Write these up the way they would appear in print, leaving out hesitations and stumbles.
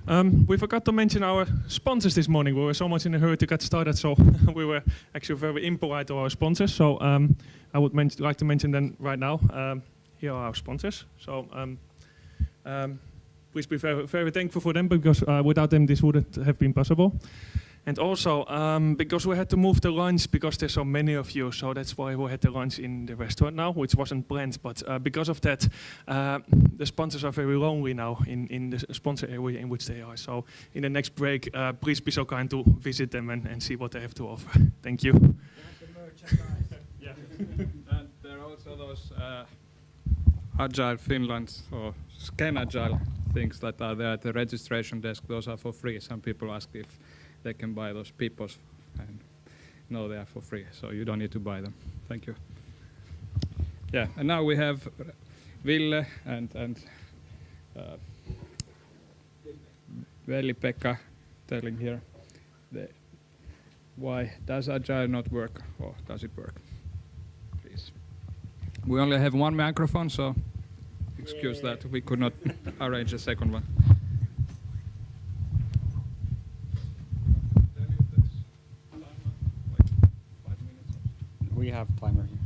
We forgot to mention our sponsors this morning. We were so much in a hurry to get started, so we were actually very impolite to our sponsors. So I would like to mention them right now. Here are our sponsors. So please be very, very thankful for them, because without them this wouldn't have been possible. And also, because we had to move the lunch, because there's so many of you, so that's why we had the lunch in the restaurant now, which wasn't planned. But because of that, the sponsors are very lonely now in the sponsor area in which they are. So in the next break, please be so kind to visit them and see what they have to offer. Thank you. Yeah. And there are also those Agile Finland or Scan-Agile things that are there at the registration desk. Those are for free. Some people ask if they can buy those peoples, and no, they are for free, so you don't need to buy them. Thank you. Yeah, and now we have Ville and Veli-Pekka telling here why does Agile not work, or does it work? Please. We only have one microphone, so excuse that we could not arrange a second one. We have timer here.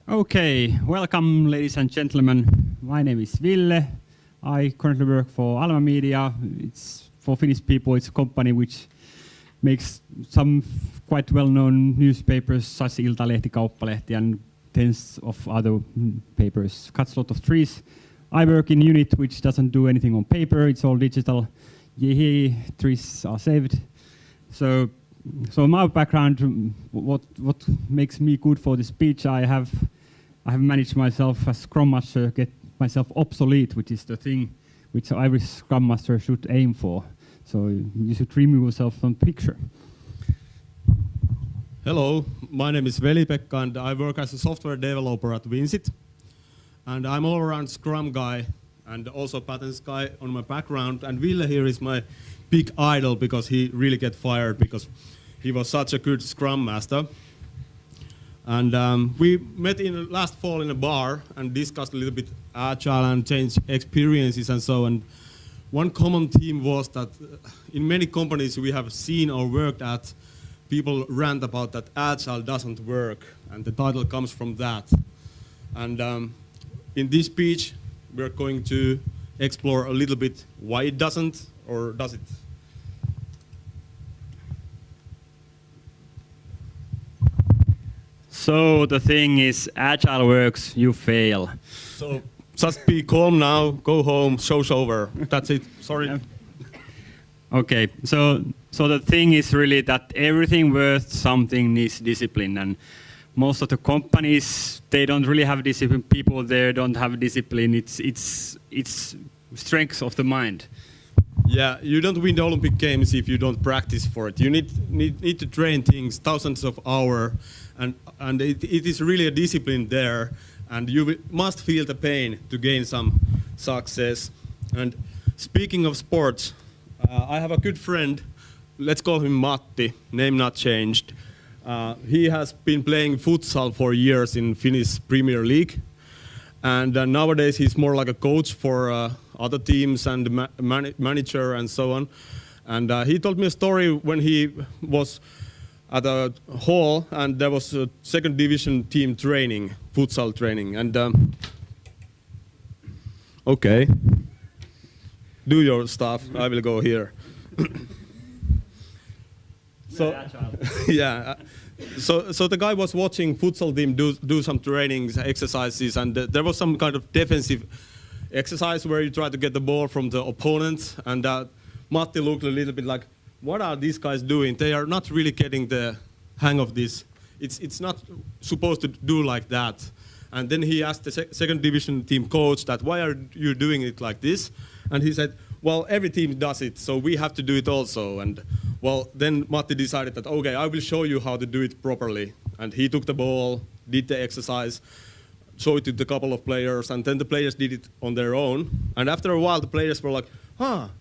Okay, welcome ladies and gentlemen. My name is Ville. I currently work for Alma Media. It's for Finnish people. It's a company which makes some quite well-known newspapers such as Iltalehti, Kauppalehti, and tens of other papers. Cuts a lot of trees. I work in a unit which doesn't do anything on paper. It's all digital. Yay, trees are saved. So my background, what makes me good for the speech, I have managed myself as Scrum Master get myself obsolete, which is the thing which every Scrum Master should aim for. So you should remove yourself from the picture. Hello, my name is Veli-Pekka and I work as a software developer at Vincit. And I'm all-around Scrum guy and also patterns guy on my background. And Ville here is my big idol because he really get fired because he was such a good Scrum Master. And we met in last fall in a bar and discussed a little bit Agile and change experiences and so on. One common theme was that in many companies we have seen or worked at, people rant about that Agile doesn't work, and the title comes from that. And in this speech, we're going to explore a little bit why it doesn't, or does it? So the thing is, Agile works, you fail. So just be calm now, go home, show's over. That's it, sorry. Yeah. Okay, so the thing is really that everything worth something needs discipline, and most of the companies, they don't really have discipline. People there don't have discipline. It's strength of the mind. Yeah, you don't win the Olympic Games if you don't practice for it. You need to train things thousands of hours, and it is really a discipline there, and you must feel the pain to gain some success. And speaking of sports, I have a good friend, let's call him Matti, name not changed. He has been playing futsal for years in Finnish Premier League. And nowadays he's more like a coach for other teams and manager and so on. And he told me a story when he was at a hall and there was a second division team training, futsal training. And okay. Do your stuff, I will go here. So, yeah. So the guy was watching futsal team do some trainings, exercises, and there was some kind of defensive exercise where you try to get the ball from the opponent. And Matti looked a little bit like, what are these guys doing? They are not really getting the hang of this. It's not supposed to do like that. And then he asked the second division team coach that, why are you doing it like this? And he said, well, every team does it, so we have to do it also. And well, then Matti decided that, okay, I will show you how to do it properly. And he took the ball, did the exercise, showed it to a couple of players, and then the players did it on their own. And after a while, the players were like,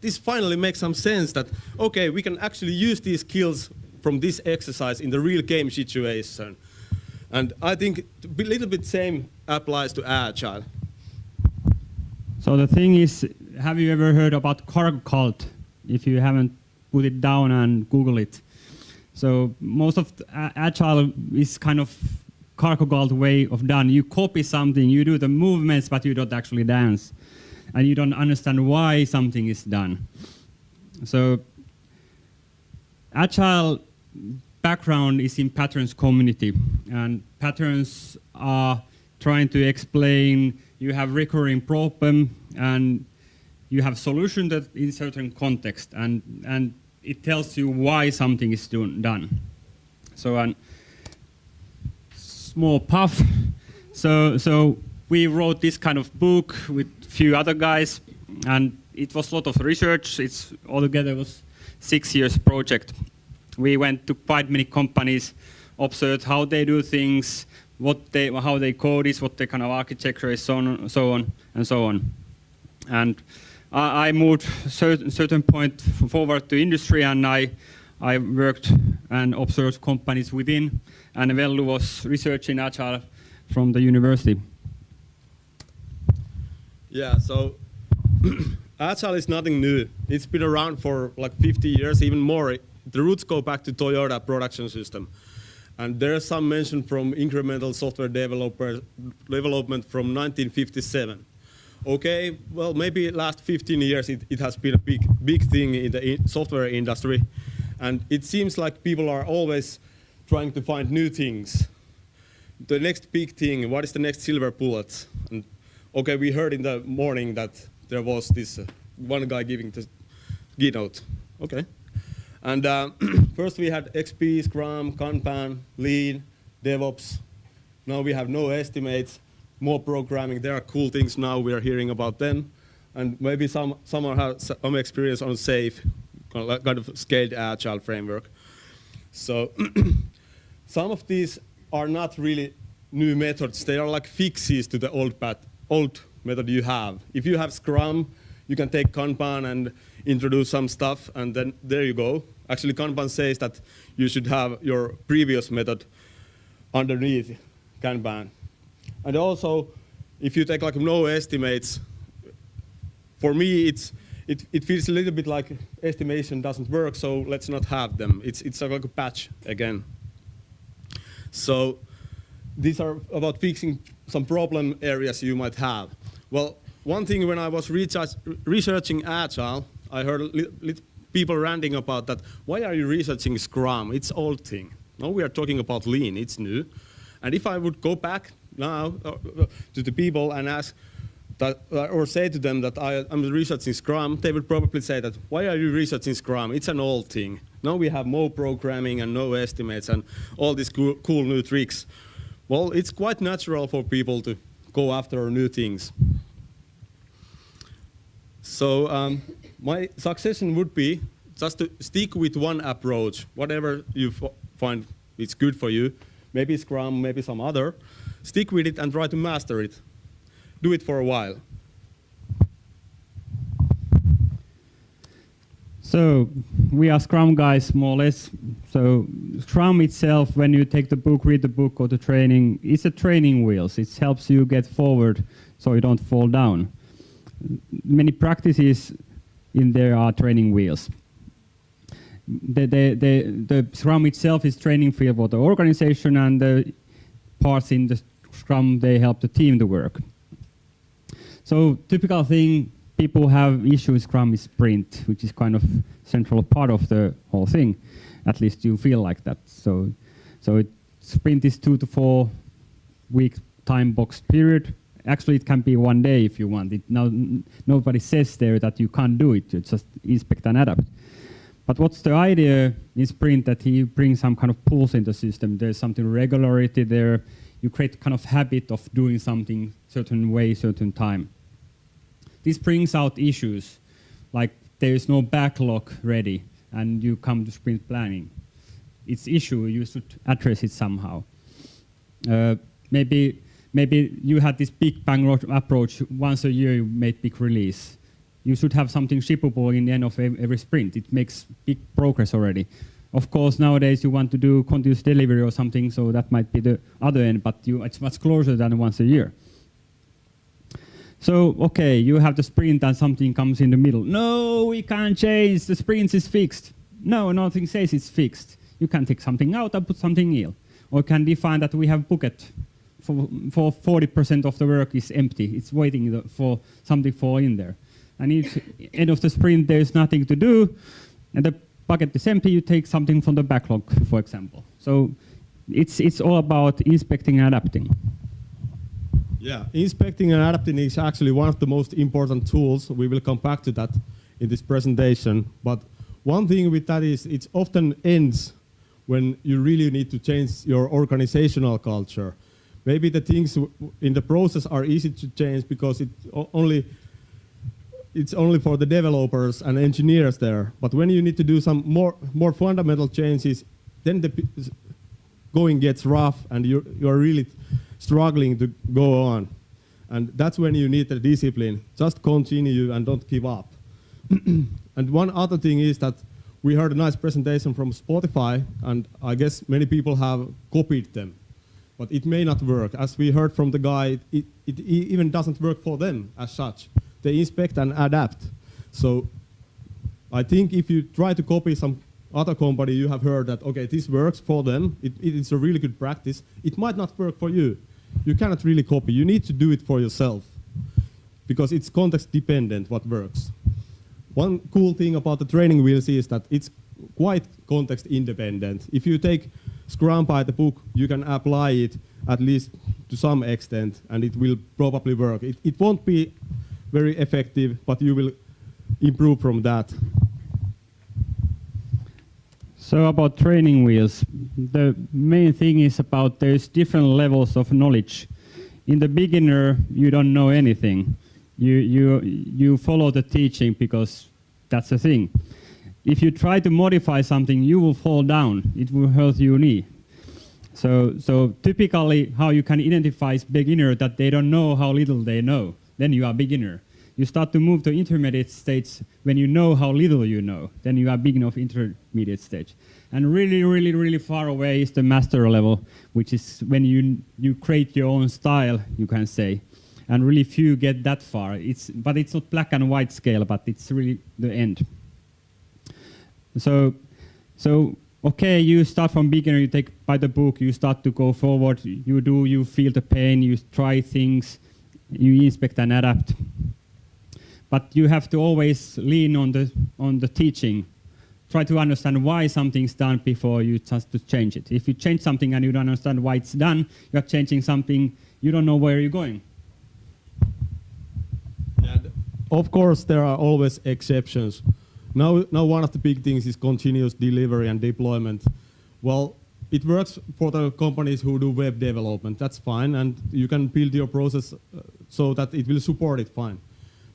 this finally makes some sense that, okay, we can actually use these skills from this exercise in the real game situation. And I think a little bit same applies to Agile. So the thing is, have you ever heard about cargo cult? If you haven't, put it down and Google it. So most of Agile is kind of cargo cult way of done. You copy something, you do the movements, but you don't actually dance. And you don't understand why something is done. So Agile background is in patterns community. And patterns are trying to explain you have recurring problem and you have solution that in certain context. And it tells you why something is done. So a small puff. So we wrote this kind of book with few other guys, and it was a lot of research. It's altogether was 6 years project. We went to quite many companies, observed how they do things, how they code is, what their kind of architecture is, so on and so on. And I moved certain point forward to industry, and I worked and observed companies within, and Veli was researching Agile from the university. Yeah, so Agile is nothing new. It's been around for like 50 years, even more. The roots go back to Toyota production system. And there's some mention from incremental software development from 1957. Okay, well, maybe last 15 years it has been a big thing in the software industry. And it seems like people are always trying to find new things. The next big thing, what is the next silver bullet? And okay, we heard in the morning that there was this one guy giving the keynote. Okay. And first we had XP, Scrum, Kanban, Lean, DevOps. Now we have no estimates, more programming. There are cool things now, we are hearing about them. And maybe some have some experience on SAFe, kind of scaled Agile framework. So some of these are not really new methods. They are like fixes to the old method you have. If you have Scrum, you can take Kanban and introduce some stuff, and then there you go. Actually, Kanban says that you should have your previous method underneath Kanban. And also, if you take like no estimates, for me it feels a little bit like estimation doesn't work, so let's not have them. It's like a patch again. So these are about fixing some problem areas you might have. Well, one thing when I was researching Agile, I heard people ranting about that. Why are you researching Scrum? It's old thing. Now we are talking about Lean. It's new. And if I would go back now to the people and ask that, or say to them that I'm researching Scrum, they would probably say that, why are you researching Scrum? It's an old thing. Now we have more programming and no estimates and all these cool new tricks. Well, it's quite natural for people to go after new things. So my suggestion would be just to stick with one approach, whatever you find it's good for you. Maybe Scrum, maybe some other. Stick with it and try to master it. Do it for a while. So we are Scrum guys, more or less. So Scrum itself, when you take the book, read the book, go to training, it's a training wheels. It helps you get forward so you don't fall down. Many practices in there are training wheels. The Scrum itself is training field for the organization, and the parts in the Scrum, they help the team to work. So typical thing people have issue with Scrum is sprint, which is kind of central part of the whole thing. At least you feel like that. So sprint is 2 to 4 week time boxed period. Actually, it can be 1 day if you want it. Now, nobody says there that you can't do it. You just inspect and adapt. But what's the idea in sprint? That you bring some kind of pulse in the system. There's something regularity there. You create kind of habit of doing something certain way, certain time. This brings out issues, like there is no backlog ready, and you come to sprint planning. It's issue, you should address it somehow. Maybe you had this big bang approach. Once a year you made big release. you should have something shippable in the end of every sprint. It makes big progress already. Of course, nowadays you want to do continuous delivery or something, so that might be the other end, but it's much closer than once a year. So, okay, you have the sprint and something comes in the middle. No, we can't change, the sprint is fixed. No, nothing says it's fixed. You can take something out and put something in. Or you can define that we have bucket for 40% of the work is empty. It's waiting for something to fall in there. And if end of the sprint there's nothing to do, and the bucket is empty, you take something from the backlog, for example. So it's all about inspecting and adapting. Yeah, inspecting and adapting is actually one of the most important tools. We will come back to that in this presentation. But one thing with that is it often ends when you really need to change your organizational culture. Maybe the things in the process are easy to change because it's only for the developers and engineers there. But when you need to do some more fundamental changes, then the going gets rough and you're really struggling to go on. And that's when you need the discipline. Just continue and don't give up. And one other thing is that we heard a nice presentation from Spotify, and I guess many people have copied them. But it may not work. As we heard from the guy, it even doesn't work for them as such. They inspect and adapt. So I think if you try to copy some other company, you have heard that, okay, this works for them. It is a really good practice. It might not work for you. You cannot really copy. You need to do it for yourself because it's context dependent what works. One cool thing about the training wheels is that it's quite context independent. If you take Scrum by the book, you can apply it at least to some extent, and it will probably work. It won't be very effective, but you will improve from that. So about training wheels, the main thing is about there's different levels of knowledge. In the beginner, you don't know anything. You follow the teaching because that's the thing. If you try to modify something, you will fall down. It will hurt your knee. So typically, how you can identify is beginner that they don't know how little they know. Then you are beginner. You start to move to intermediate states when you know how little you know. Then you are beginner of intermediate stage. And really, really, really far away is the master level, which is when you create your own style, you can say. And really few get that far. But it's not black and white scale, but it's really the end. So okay, you start from beginner, you take by the book, you start to go forward, you feel the pain, you try things, you inspect and adapt. But you have to always lean on the teaching. Try to understand why something's done before you just to change it. If you change something and you don't understand why it's done, you're changing something, you don't know where you're going. And of course, there are always exceptions. Now one of the big things is continuous delivery and deployment. Well, it works for the companies who do web development. That's fine, and you can build your process so that it will support it fine.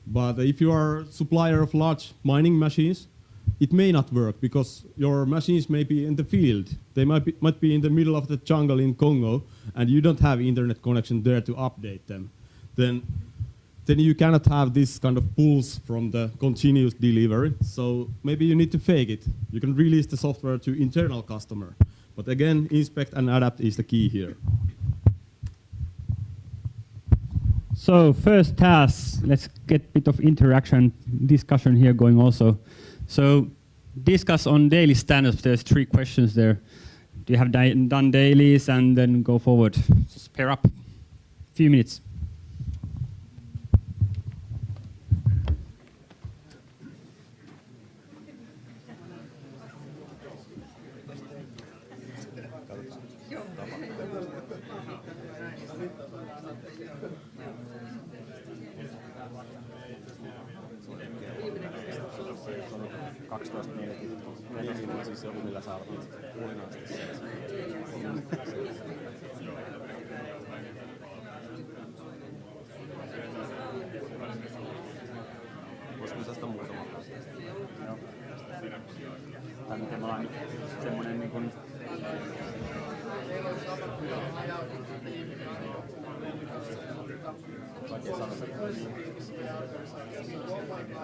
But if you are a supplier of large mining machines, it may not work because your machines may be in the field. They might be in the middle of the jungle in Congo, and you don't have internet connection there to update them. Then you cannot have this kind of pulse from the continuous delivery. So maybe you need to fake it. You can release the software to internal customer. But again, inspect and adapt is the key here. So first task, let's get a bit of interaction, discussion here going also. So discuss on daily stand-ups. There's 3 questions there. Do you have done dailies and then go forward? Just pair up. Few minutes.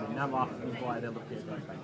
Minä vaan niin ajateltukin eteenpäin.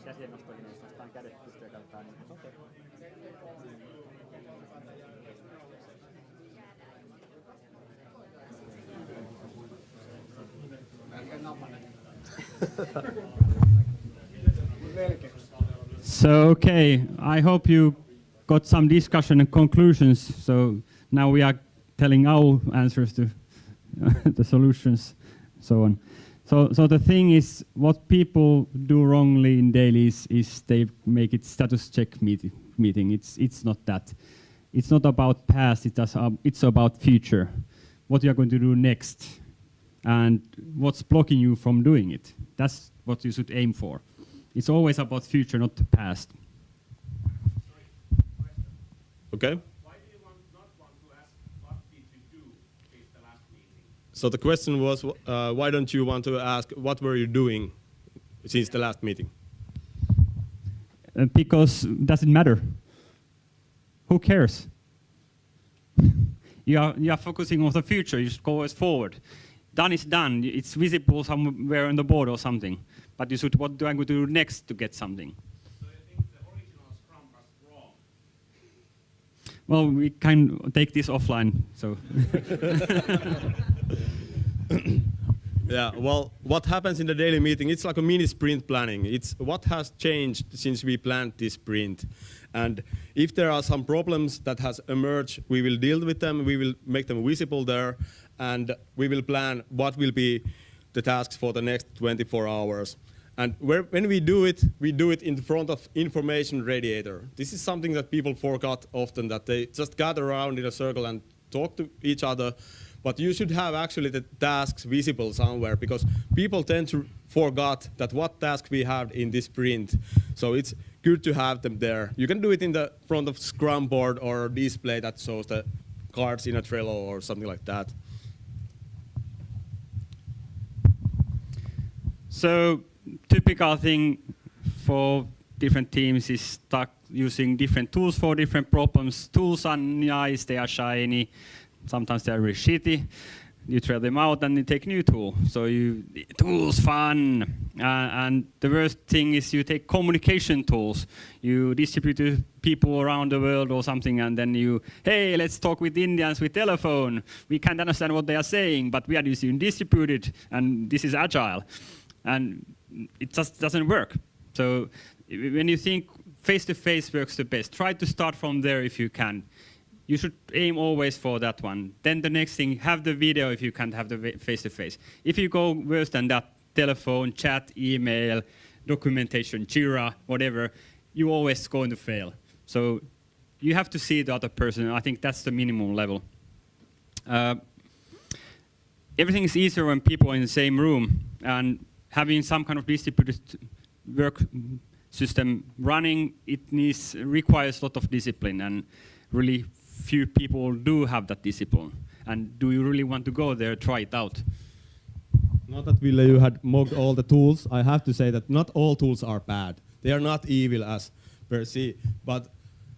Käsien nostoihin, jos nostaan kädet pystyy käyttämään, niin okei. So, okay, I hope you got some discussion and conclusions. So now we are telling our answers to the solutions, so on. So the thing is, what people do wrongly in dailies is they make it status check meeting. It's not that. It's not about past. It's about future. What you are going to do next, and what's blocking you from doing it. That's what you should aim for. It's always about future, not the past. Okay. Why do you not want to ask what did you do since the last meeting? So the question was, why don't you want to ask what were you doing since the last meeting? Because it doesn't matter. Who cares? You are focusing on the future. You should go always forward. Done is done. It's visible somewhere on the board or something. But you should, what do I go to do next to get something? So you think the original Scrum was wrong? Well, we can take this offline. So. Yeah, well, what happens in the daily meeting, it's like a mini sprint planning. It's what has changed since we planned this sprint. And if there are some problems that has emerged, we will deal with them, we will make them visible there, and we will plan what will be the tasks for the next 24 hours. And when we do it in front of information radiator. This is something that people forgot often, that they just gather around in a circle and talk to each other. But you should have actually the tasks visible somewhere, because people tend to forget that what task we have in this sprint. So it's good to have them there. You can do it in the front of Scrum board or display that shows the cards in a Trello or something like that. So typical thing for different teams is start using different tools for different problems. Tools are nice, they are shiny. Sometimes they are really shitty. You try them out and you take new tool. So tools fun. And the worst thing is you take communication tools. You distribute to people around the world or something, and then hey, let's talk with Indians with telephone. We can't understand what they are saying, but we are using distributed, and this is agile. And it just doesn't work. So when you think face-to-face works the best, try to start from there if you can. You should aim always for that one. Then the next thing, have the video if you can't have the face-to-face. If you go worse than that, telephone, chat, email, documentation, Jira, whatever, you're always going to fail. So you have to see the other person. I think that's the minimum level. Everything is easier when people are in the same room, and having some kind of distributed work system running, requires a lot of discipline, and really few people do have that discipline. And do you really want to go there, try it out? Not that, Ville, you had mocked all the tools. I have to say that not all tools are bad. They are not evil as per se. But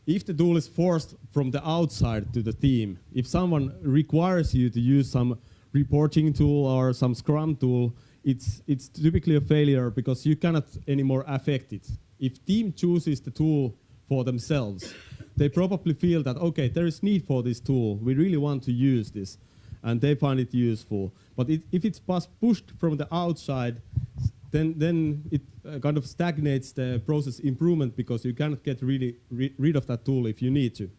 if the tool is forced from the outside to the team, if someone requires you to use some reporting tool or some Scrum tool, it's typically a failure, because you cannot anymore affect it. if team chooses the tool for themselves, they probably feel that, okay, there is need for this tool. We really want to use this, and they find it useful. But if it's pushed from the outside, then it kind of stagnates the process improvement because you cannot get really rid of that tool if you need to.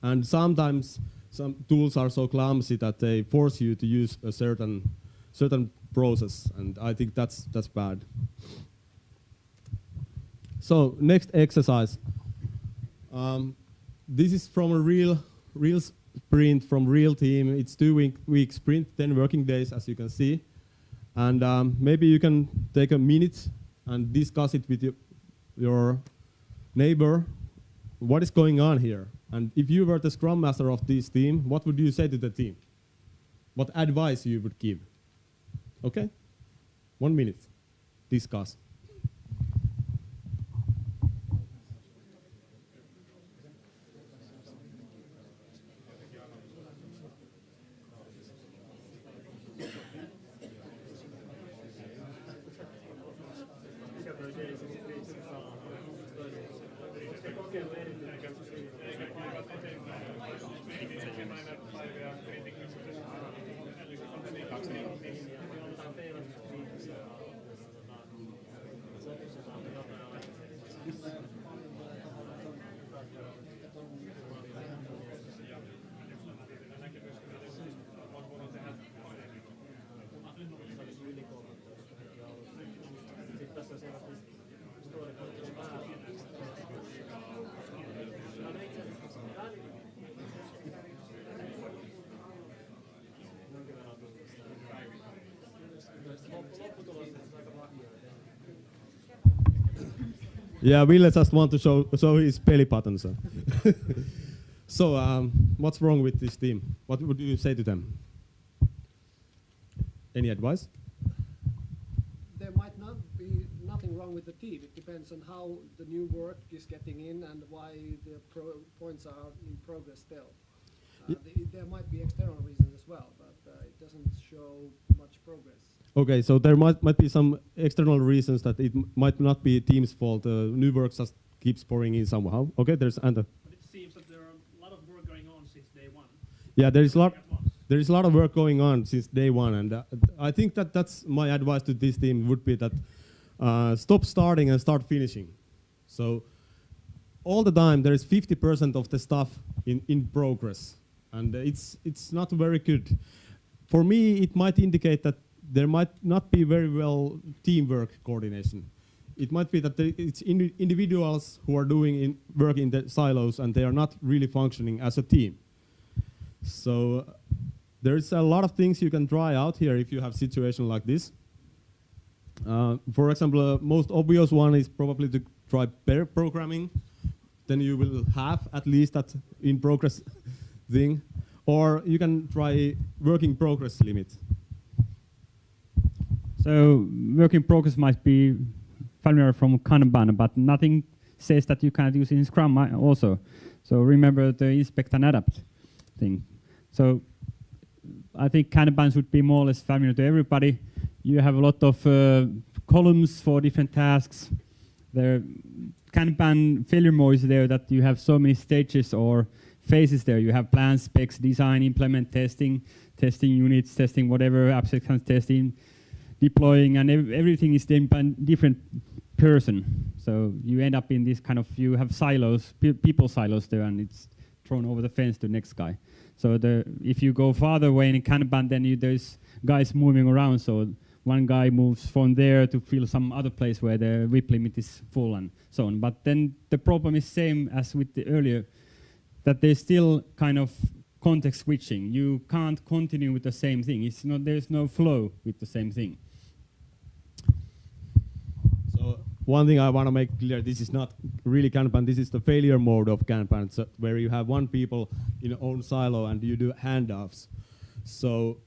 And sometimes some tools are so clumsy that they force you to use a certain process, and I think that's bad. So next exercise. This is from a real sprint from real team. It's 2-week sprint, 10 working days, as you can see. And maybe you can take a minute and discuss it with your neighbor. What is going on here? And if you were the scrum master of this team, what would you say to the team? What advice you would give? Okay? 1 minute. Discuss. Yeah, Ville just want to show his belly button. So, what's wrong with this team? What would you say to them? Any advice? There might not be nothing wrong with the team. It depends on how the new work is getting in and why the points are in progress still. There might be external reasons as well, but it doesn't show much progress. Okay, so there might be some external reasons that it might not be team's fault. New work just keeps pouring in somehow. Okay, there's Anta. But it seems that there are a lot of work going on since day one. Yeah, there is a lot of work going on since day one, and I think that's my advice to this team would be that stop starting and start finishing. So all the time there is 50% of the stuff in progress, and it's not very good. For me, it might indicate that there might not be very well teamwork coordination. It might be that it's individuals who are doing work in the silos and they are not really functioning as a team. So there's a lot of things you can try out here if you have a situation like this. For example, most obvious one is probably to try pair programming. Then you will have at least that in progress thing. Or you can try working progress limit. So work in progress might be familiar from Kanban, but nothing says that you can't use it in Scrum also. So remember the inspect and adapt thing. So I think Kanban should be more or less familiar to everybody. You have a lot of columns for different tasks. The Kanban failure mode is there that you have so many stages or phases there. You have plan, specs, design, implement, testing units, testing whatever, acceptance testing, deploying, and everything is done by a different person. So you end up in this kind of, you have silos, people silos there, and it's thrown over the fence to the next guy. So if you go farther away in Kanban, then there's guys moving around. So one guy moves from there to fill some other place where the WIP limit is full and so on. But then the problem is same as with the earlier, that there's still kind of context switching. You can't continue with the same thing. There's no flow with the same thing. So one thing I want to make clear, this is not really Kanban, this is the failure mode of Kanban, so where you have one people in your own silo and you do handoffs. So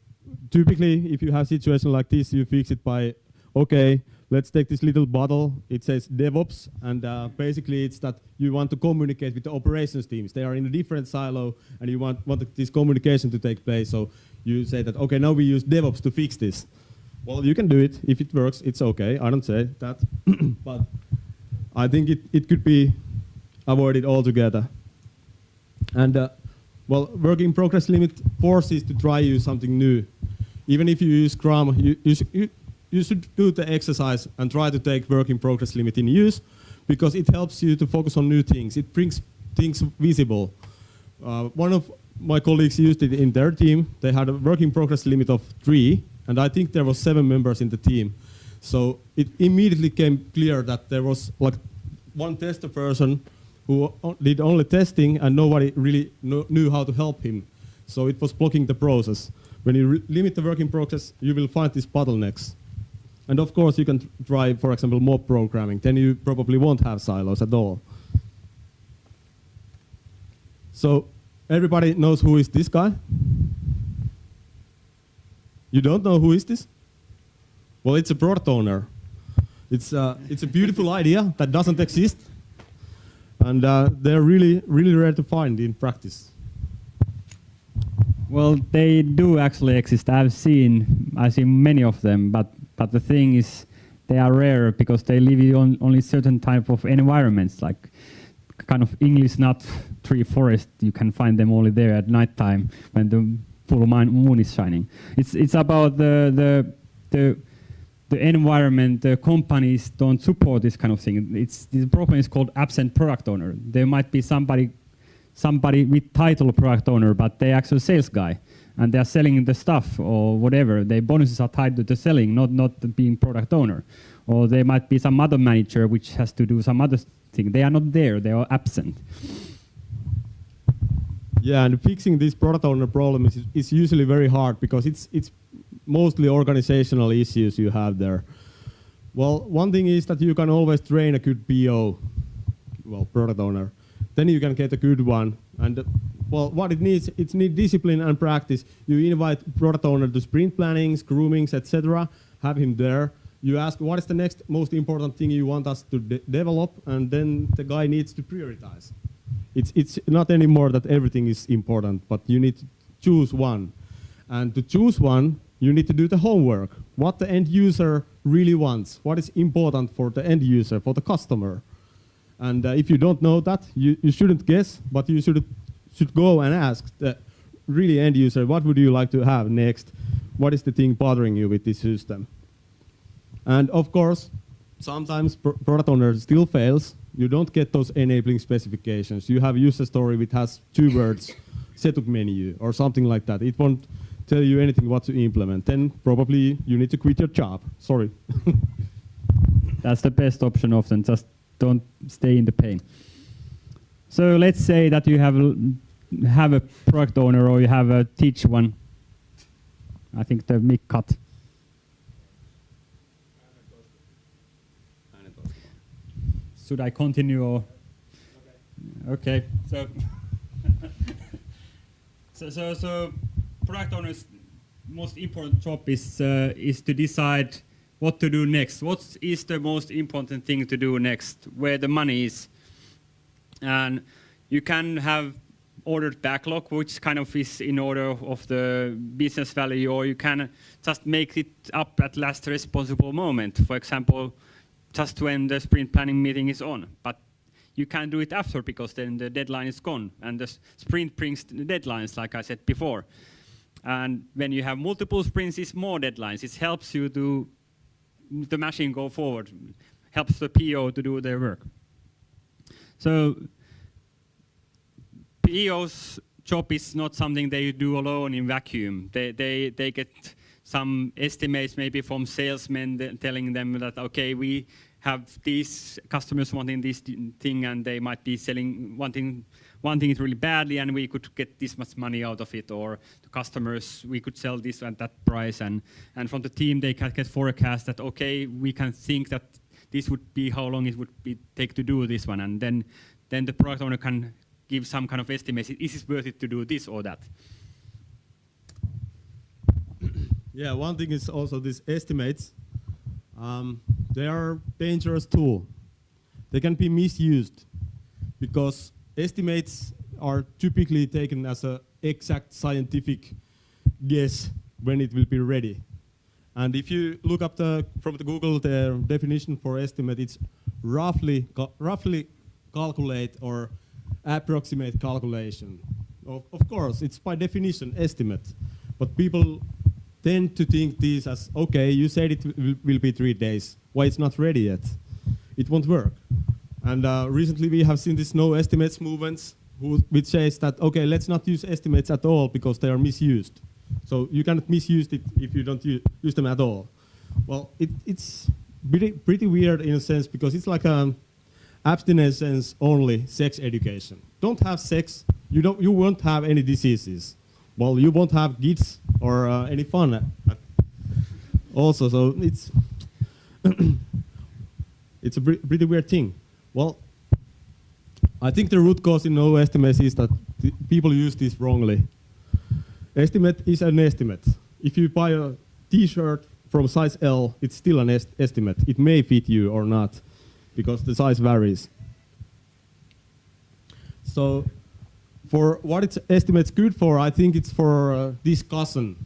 typically, if you have a situation like this, you fix it by, okay, let's take this little bottle, it says DevOps, and basically it's that you want to communicate with the operations teams. They are in a different silo, and you want this communication to take place, so you say that, okay, now we use DevOps to fix this. Well, you can do it. If it works, it's okay. I don't say that. But I think it could be avoided altogether. And well, work in progress limit forces to try you something new. Even if you use Scrum, you should do the exercise and try to take work in progress limit in use, because it helps you to focus on new things. It brings things visible. One of my colleagues used it in their team. They had a work in progress limit of 3, and I think there was 7 members in the team. So it immediately became clear that there was like one tester person who did only testing, and nobody really knew how to help him. So it was blocking the process. When you limit the work in progress, you will find these bottlenecks. And of course, you can try, for example, mob programming. Then you probably won't have silos at all. So everybody knows who is this guy? You don't know who is this? Well, it's a product owner. It's a beautiful idea that doesn't exist. And they're really, really rare to find in practice. Well, they do actually exist. I've seen many of them, but the thing is, they are rare because they live in only certain type of environments, like kind of English nut tree forest. You can find them only there at night time when the full moon is shining. It's about the environment. The companies don't support this kind of thing. The problem is called absent product owner. There might be somebody with title product owner, but they're actually sales guy, and they're selling the stuff or whatever. Their bonuses are tied to the selling, not being product owner. Or there might be some other manager which has to do some other thing. They are not there. They are absent. Yeah, and fixing this product owner problem is usually very hard because it's mostly organizational issues you have there. Well, one thing is that you can always train a good PO, well, product owner. Then you can get a good one. And well, what it needs discipline and practice. You invite product owner to sprint plannings, groomings, etc. Have him there. You ask, what is the next most important thing you want us to develop? And then the guy needs to prioritize. It's not anymore that everything is important, but you need to choose one. And to choose one, you need to do the homework. What the end user really wants. What is important for the end user, for the customer. And if you don't know that, you shouldn't guess, but you should go and ask the really end user, what would you like to have next? What is the thing bothering you with this system? And of course, sometimes product owner still fails. You don't get those enabling specifications. You have user story which has 2 words, setup menu, or something like that. It won't tell you anything what to implement. Then probably you need to quit your job. Sorry. That's the best option often. Just don't stay in the pain. So let's say that you have a product owner or you have a teach one. I think the mic cut. Should I continue or? Okay. So product owner's most important job is to decide what to do next. What is the most important thing to do next? Where the money is, and you can have ordered backlog, which kind of is in order of the business value, or you can just make it up at last responsible moment. For example, just when the sprint planning meeting is on, but you can't do it after because then the deadline is gone, and the sprint brings the deadlines, like I said before. And when you have multiple sprints, it's more deadlines. It helps you to the machine go forward, helps the PO to do their work. So PO's job is not something they do alone in vacuum. They get some estimates maybe from salesmen telling them that, okay, we have these customers wanting this thing and they might be selling wanting it really badly and we could get this much money out of it, or to customers we could sell this at that price, and from the team they can get forecast that, okay, we can think that this would be how long it would take to do this one, and then the product owner can give some kind of estimate, is it worth it to do this or that? Yeah, one thing is also these estimates. They are a dangerous tool. They can be misused because estimates are typically taken as an exact scientific guess when it will be ready. And if you look up from the Google, the definition for estimate, it's roughly calculate or approximate calculation. Of course, it's by definition estimate, but people tend to think this as, okay, you said it will be 3 days. Why it's not ready yet? It won't work. And recently we have seen this no estimates movements, which says that, okay, let's not use estimates at all because they are misused. So you cannot misuse it if you don't use them at all. Well, it's pretty weird in a sense because it's like abstinence only sex education. Don't have sex, you won't have any diseases. Well, you won't have kids or any fun also. So it's it's a pretty weird thing. Well, I think the root cause in no estimates is that people use this wrongly. Estimate is an estimate. If you buy a t-shirt from size L, it's still an estimate. It may fit you or not, because the size varies. So, for what its estimate's good for, I think it's for discussion.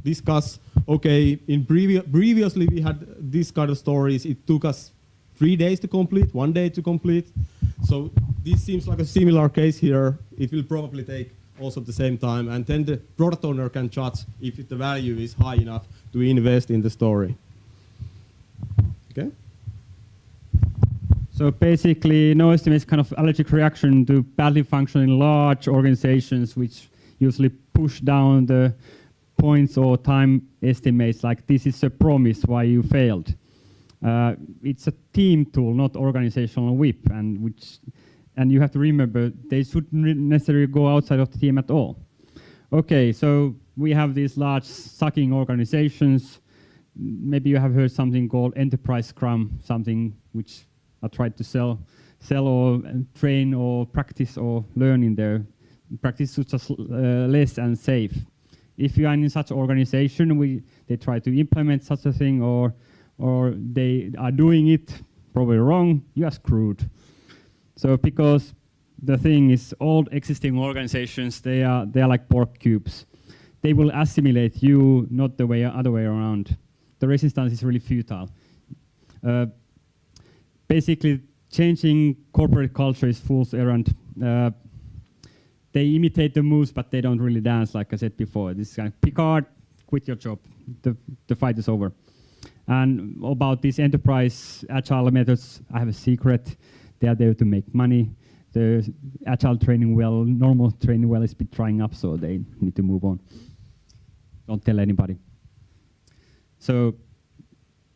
Discuss, okay, previously we had this kind of stories. It took us 3 days to complete, 1 day to complete. So this seems like a similar case here. It will probably take also at the same time, and then the product owner can judge if the value is high enough to invest in the story. Okay? So basically, no estimate is kind of allergic reaction to badly functioning large organizations, which usually push down the points or time estimates, like this is a promise why you failed. It's a team tool, not organizational whip, and you have to remember they shouldn't necessarily go outside of the team at all. Okay, so we have these large sucking organizations. Maybe you have heard something called enterprise scrum, something which I tried to sell or train or practice or learn in there. Practice is just less and safe. If you are in such an organization, they try to implement such a thing, or they are doing it probably wrong, you are screwed. So because the thing is, all existing organizations, they are like pork cubes. They will assimilate you, not the other way around. The resistance is really futile. Basically, changing corporate culture is fool's errand. They imitate the moves, but they don't really dance, like I said before. This kind of Picard, quit your job. The fight is over. And about these enterprise agile methods, I have a secret. They are there to make money. The agile training well, normal training well is drying up, so they need to move on. Don't tell anybody. So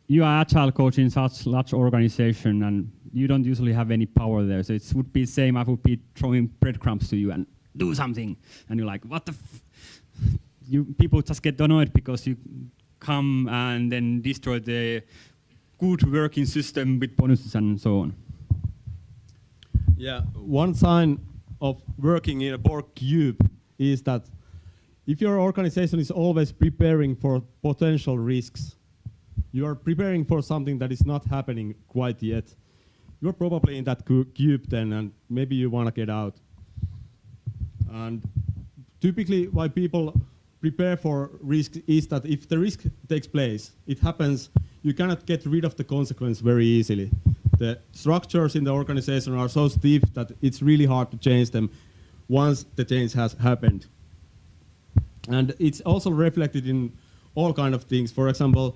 you are agile coach in such large organization, and you don't usually have any power there. So it would be the same. I would be throwing breadcrumbs to you and do something, and you're like, what the? People just get annoyed because you come and then destroy the good working system with bonuses and so on. Yeah, one sign of working in a pork cube is that if your organization is always preparing for potential risks, you are preparing for something that is not happening quite yet, you're probably in that cube then, and maybe you want to get out. And typically why people prepare for risk is that if the risk takes place, it happens, you cannot get rid of the consequence very easily. The structures in the organization are so stiff that it's really hard to change them once the change has happened. And it's also reflected in all kind of things. For example,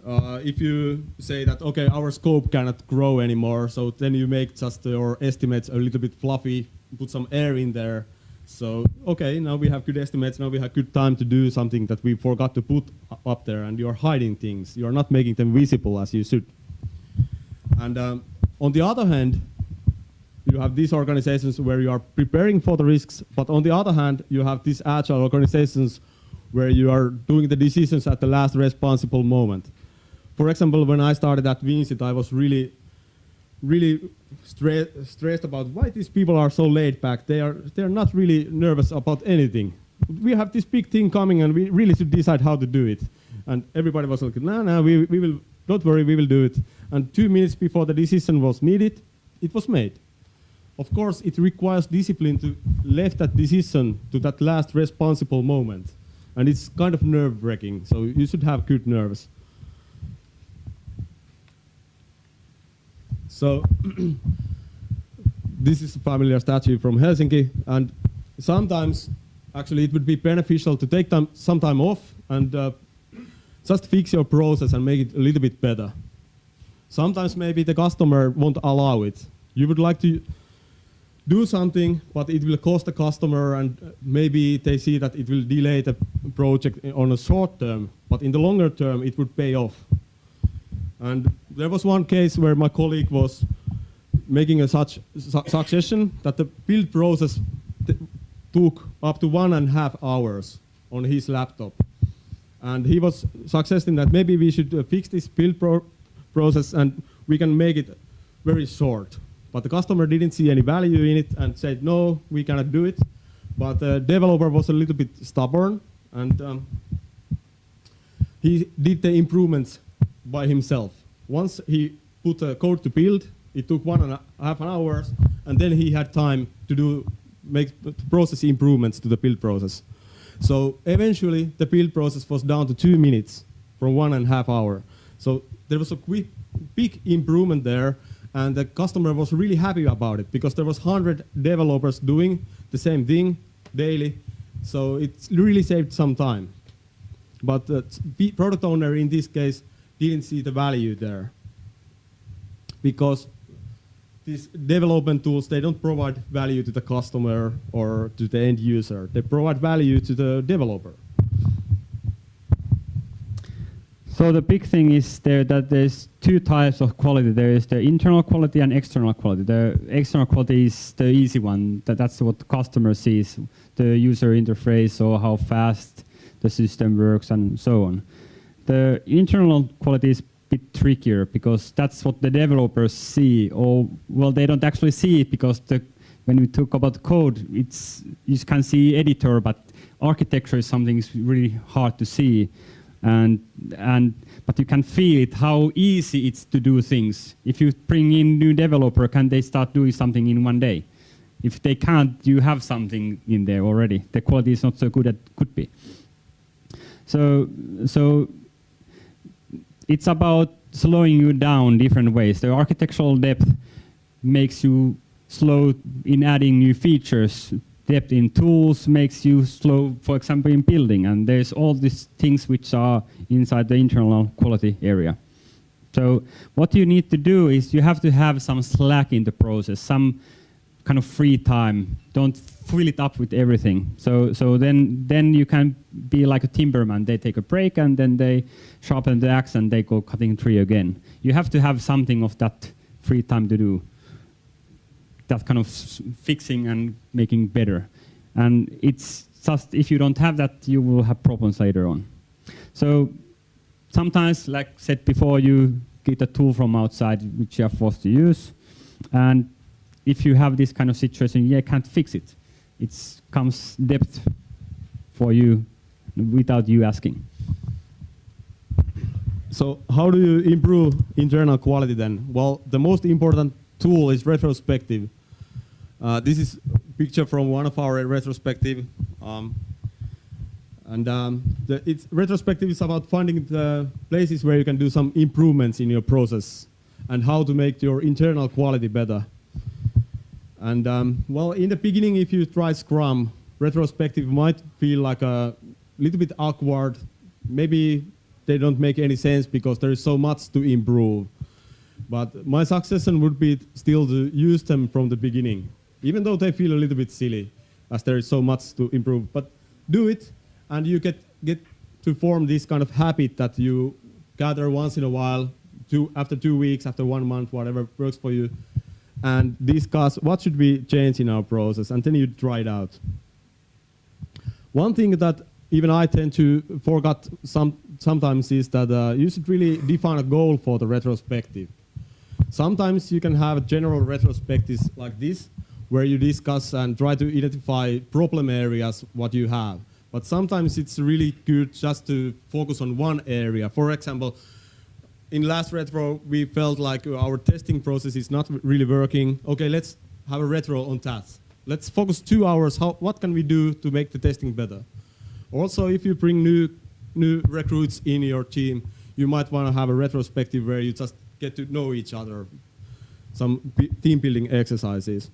if you say that, okay, our scope cannot grow anymore, so then you make just your estimates a little bit fluffy, put some air in there. So, okay, now we have good estimates, now we have good time to do something that we forgot to put up there, and you're hiding things. You're not making them visible as you should. And on the other hand, you have these organizations where you are preparing for the risks, but on the other hand, you have these agile organizations where you are doing the decisions at the last responsible moment. For example, when I started at Vincit, I was really stressed about why these people are so laid back. They're not really nervous about anything. We have this big thing coming, and we really should decide how to do it. And everybody was like, no, we will. Don't worry, we will do it. And 2 minutes before the decision was needed, it was made. Of course, it requires discipline to leave that decision to that last responsible moment. And it's kind of nerve-wracking, so you should have good nerves. So this is a familiar statue from Helsinki, and sometimes actually it would be beneficial to take some time off and just fix your process and make it a little bit better. Sometimes maybe the customer won't allow it. You would like to do something, but it will cost the customer, and maybe they see that it will delay the project on a short term, but in the longer term it would pay off. And there was one case where my colleague was making a such suggestion that the build process took up to 1.5 hours on his laptop. And he was suggesting that maybe we should fix this build process and we can make it very short. But the customer didn't see any value in it and said, no, we cannot do it. But the developer was a little bit stubborn, and he did the improvements by himself. Once he put the code to build, it took 1.5 hours, and then he had time to make process improvements to the build process. So eventually, the build process was down to 2 minutes from 1.5 hours. So there was a big improvement there, and the customer was really happy about it because there was 100 developers doing the same thing daily. So it really saved some time. But the product owner in this case didn't see the value there because these development tools, they don't provide value to the customer or to the end user. They provide value to the developer. So the big thing is that there's two types of quality. There is the internal quality and external quality. The external quality is the easy one. That's what the customer sees, the user interface or how fast the system works and so on. The internal quality is a bit trickier because that's what the developers see. Or, well, they don't actually see it because when we talk about code, you can see editor, but architecture is something that's really hard to see. But you can feel it, how easy it's to do things. If you bring in new developer, can they start doing something in 1 day? If they can't, you have something in there already. The quality is not so good as it could be. So it's about slowing you down different ways. The architectural depth makes you slow in adding new features. Depth in tools makes you slow, for example, in building. And there's all these things which are inside the internal quality area. So what you need to do is you have to have some slack in the process, some kind of free time. Don't fill it up with everything. So then you can be like a timberman. They take a break and then they sharpen the axe and they go cutting tree again. You have to have something of that free time to do that kind of fixing and making better. And it's just, if you don't have that, you will have problems later on. So sometimes, like I said before, you get a tool from outside which you are forced to use. And if you have this kind of situation, you can't fix it. It comes depth for you without you asking. So how do you improve internal quality then? Well, the most important tool is retrospective. This is a picture from one of our retrospective. Retrospective is about finding the places where you can do some improvements in your process and how to make your internal quality better. And well, in the beginning, if you try Scrum, retrospective might feel like a little bit awkward. Maybe they don't make any sense because there is so much to improve. But my suggestion would be still to use them from the beginning, even though they feel a little bit silly, as there is so much to improve. But do it, and you get to form this kind of habit that you gather once in a while, after 2 weeks, after 1 month, whatever works for you, and discuss what should we change in our process, and then you try it out. One thing that even I tend to forget sometimes is that you should really define a goal for the retrospective. Sometimes you can have general retrospectives like this, where you discuss and try to identify problem areas, what you have. But sometimes it's really good just to focus on one area. For example, in last retro, we felt like our testing process is not really working. Okay, let's have a retro on that. Let's focus 2 hours. What can we do to make the testing better? Also, if you bring new recruits in your team, you might want to have a retrospective where you just get to know each other. some team building exercises.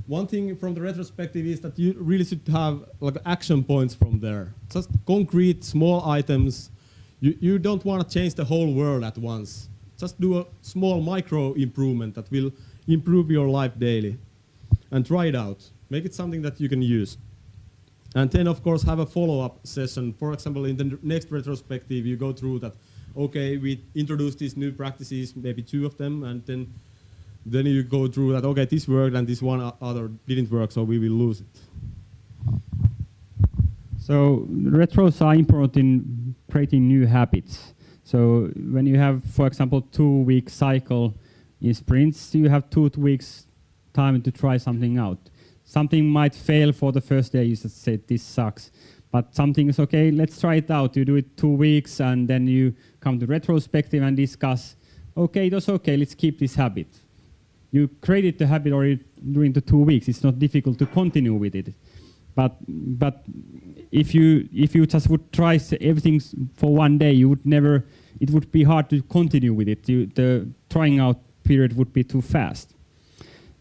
One thing from the retrospective is that you really should have like action points from there. Just concrete, small items. You don't want to change the whole world at once. Just do a small micro improvement that will improve your life daily. And try it out. Make it something that you can use. And then, of course, have a follow-up session. For example, in the next retrospective, you go through that, okay, we introduced these new practices, maybe 2 of them, and then you go through that, okay, this worked and this one other didn't work, so we will lose it. So retros are important in creating new habits. So when you have, for example, 2-week cycle in sprints, you have 2 weeks time to try something out. Something might fail for the first day, you just say this sucks. But something is okay, let's try it out. You do it 2 weeks and then you come to retrospective and discuss, okay, it was okay, let's keep this habit. You created the habit already during the 2 weeks. It's not difficult to continue with it. But if you just would try everything for 1 day, you would never. It would be hard to continue with it. The trying out period would be too fast.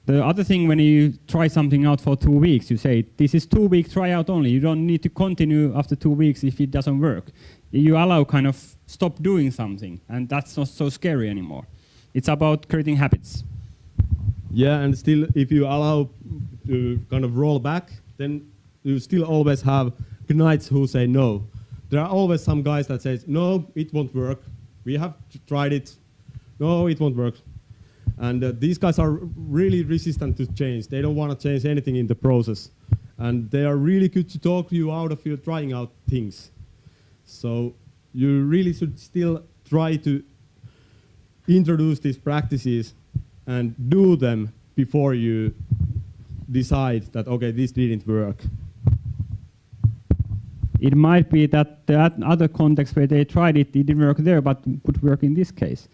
The other thing, when you try something out for 2 weeks, you say this is 2-week tryout only. You don't need to continue after 2 weeks if it doesn't work. You allow kind of stop doing something, and that's not so scary anymore. It's about creating habits. Yeah, and still, if you allow to kind of roll back, then you still always have knights who say no. There are always some guys that say, no, it won't work. We have tried it. No, it won't work. And these guys are really resistant to change. They don't want to change anything in the process. And they are really good to talk you out of your trying out things. So you really should still try to introduce these practices and do them before you decide that, okay, this didn't work. It might be that the other context where they tried it, it didn't work there, but could work in this case.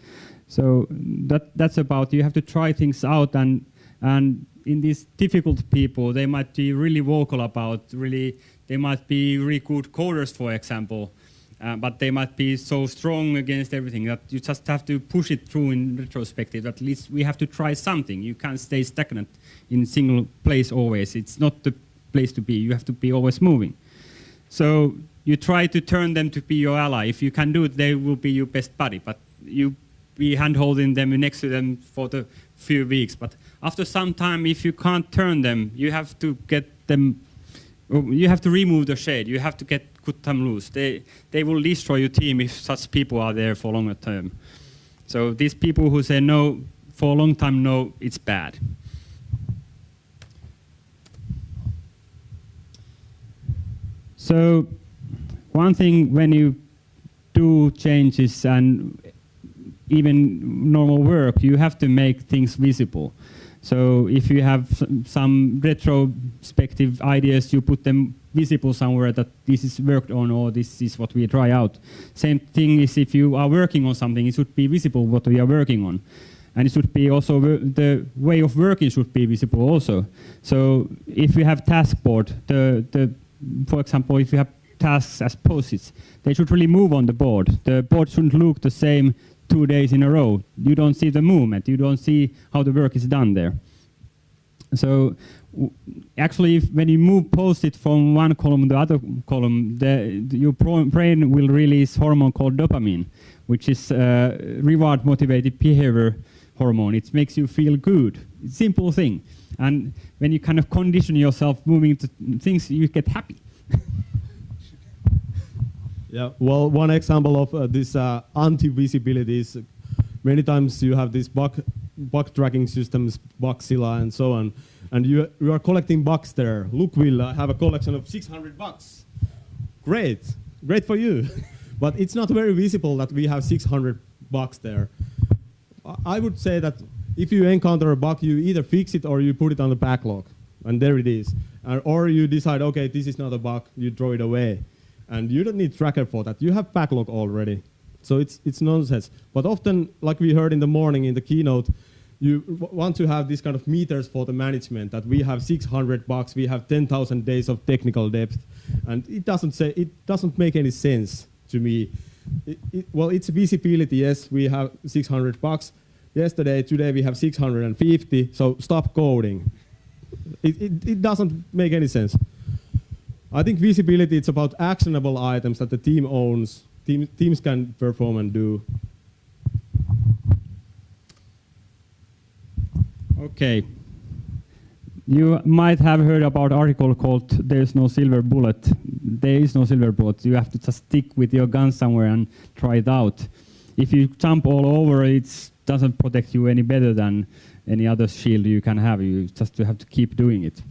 So that's about, you have to try things out, and in these difficult people, they might be really vocal about, they might be really good coders, for example, but they might be so strong against everything that you just have to push it through in retrospective. At least we have to try something. You can't stay stagnant in single place always. It's not the place to be. You have to be always moving. So you try to turn them to be your ally. If you can do it, they will be your best buddy. But you be hand-holding them next to them for the few weeks. But after some time, if you can't turn them, you have to get them. You have to remove the shade. You have to cut them loose. They will destroy your team if such people are there for longer term. So these people who say no for a long time, no, it's bad. So one thing when you do changes and even normal work, you have to make things visible. So if you have some retrospective ideas, you put them visible somewhere that this is worked on or this is what we try out. Same thing is if you are working on something, it should be visible what we are working on. And it should be also, the way of working should be visible also. So if you have task board, for example, if you have tasks as post-its, they should really move on the board. The board shouldn't look the same 2 days in a row. You don't see the movement. You don't see how the work is done there. So actually, when you move post-it from one column to the other column, your brain will release hormone called dopamine, which is reward-motivated behavior hormone. It makes you feel good. It's a simple thing. And when you kind of condition yourself moving to things, you get happy. Yeah, well, one example of this anti-visibility is many times you have these bug tracking systems, Bugzilla and so on, and you are collecting bugs there. Look, Will, I have a collection of 600 bugs. Great for you. But it's not very visible that we have 600 bugs there. I would say that if you encounter a bug, you either fix it or you put it on the backlog, and there it is. Or you decide, okay, this is not a bug, you throw it away. And you don't need tracker for that. You have backlog already. So it's nonsense. But often, like we heard in the morning in the keynote, you want to have this kind of meters for the management, that we have 600 bugs, we have 10,000 days of technical depth. And it doesn't make any sense to me. Well, it's visibility, yes, we have 600 bugs, yesterday, today we have 650, so stop coding. It doesn't make any sense. I think visibility, it's about actionable items that the team owns, teams can perform and do. Okay. You might have heard about an article called "There's no silver bullet." There is no silver bullet. You have to just stick with your gun somewhere and try it out. If you jump all over, it doesn't protect you any better than any other shield you can have. You just have to keep doing it.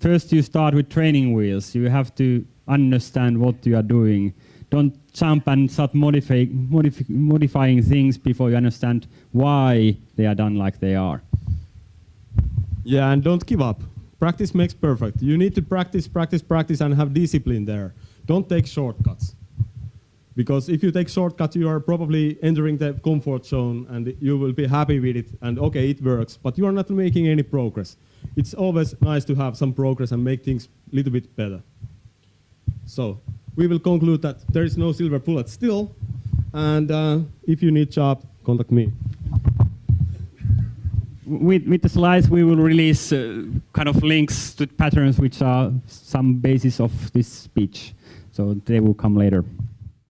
First, you start with training wheels. You have to understand what you are doing. Don't jump and start modifying things before you understand why they are done like they are. Yeah, and don't give up. Practice makes perfect. You need to practice, practice, practice, and have discipline there. Don't take shortcuts. Because if you take shortcuts, you are probably entering the comfort zone, and you will be happy with it, and okay, it works, but you are not making any progress. It's always nice to have some progress and make things a little bit better. So, we will conclude that there is no silver bullet still, and if you need job, contact me. With the slides, we will release kind of links to patterns which are some basis of this speech. So they will come later.